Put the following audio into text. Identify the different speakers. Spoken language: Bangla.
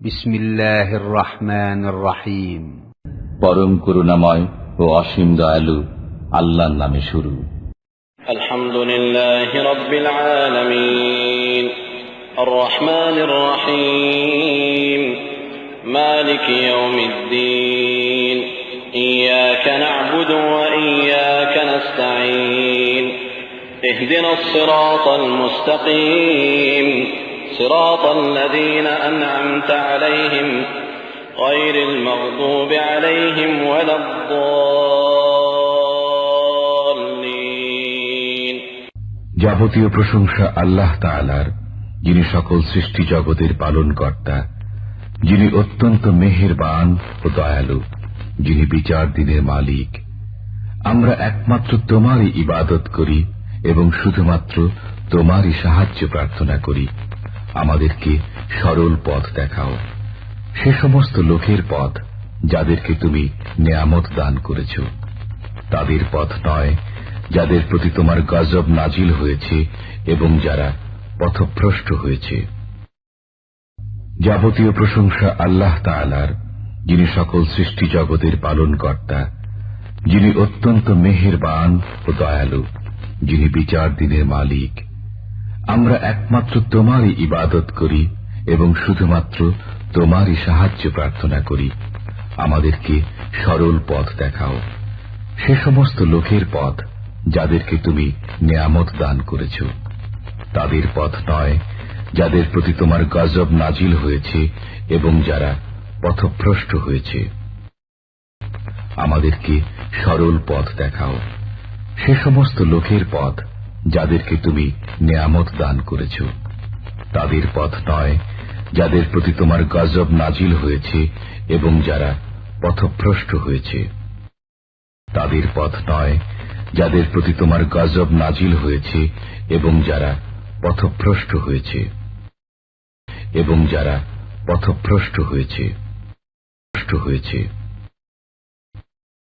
Speaker 1: বিসমিল্লাহির রহমানির রহিম।
Speaker 2: পরম করুণাময় ও অসীম দয়ালু আল্লাহর নামে শুরু।
Speaker 3: আলহামদুলিল্লাহি রাব্বিল আলামিন আর রহমানির রহিম মালিকি ইয়াউমিদ্দিন ইয়াকা না'বুদু ওয়া ইয়াকা নাস্তাঈন ইহদিনাস সিরাতাল মুস্তাকিম সিরাতাল লাযীনা আন'আমতা আলাইহিম গায়রিল মাগদুবি আলাইহিম ওয়ালাদ-দাল্লিন।
Speaker 4: যাবতীয় প্রশংসা আল্লাহ তাআলার, যিনি সকল সৃষ্টি জগতের পালনকর্তা, যিনি অত্যন্ত মেহেরবান ও দয়ালু, যিনি বিচার দিনের মালিক। আমরা একমাত্র তোমারই ইবাদত করি এবং শুধুমাত্র তোমারই সাহায্য প্রার্থনা করি। আমাদেরকে সরল পথ দেখাও, সে সমস্ত লোকের পথ যাদেরকে তুমি নেয়ামত দান করেছ, তাদের পথ নয় যাদের প্রতি তোমার গজব নাজিল হয়েছে এবং যারা পথভ্রষ্ট হয়েছে। যাবতীয় প্রশংসা আল্লাহ তাআলার, যিনি সকল সৃষ্টি জগতের পালনকর্তা, যিনি অত্যন্ত মেহেরবান ও দয়ালু, যিনি বিচার দিনের মালিক। আমরা একমাত্র তোমারই ইবাদত করি এবং শুধুমাত্র তোমারই সাহায্য প্রার্থনা করি। আমাদেরকে সরল পথ দেখাও, সে সমস্ত লোকের পথ যাদেরকে তুমি নেয়ামত দান করেছ, তাদের পথ নয় যাদের প্রতি তোমার গজব নাজিল হয়েছে এবং যারা পথভ্রষ্ট হয়েছে। আমাদেরকে সরল পথ দেখাও, সে সমস্ত লোকের পথ যাদেরকে তুমি নেয়ামত দান করেছ, তাদের পথ নয় যাদের প্রতি তোমার গজব নাজিল হয়েছে এবং যারা পথভ্রষ্ট হয়েছে। তাদের পথ নয় যাদের প্রতি তোমার গজব নাজিল হয়েছে এবং যারা পথভ্রষ্ট হয়েছে এবং যারা পথভ্রষ্ট হয়েছে।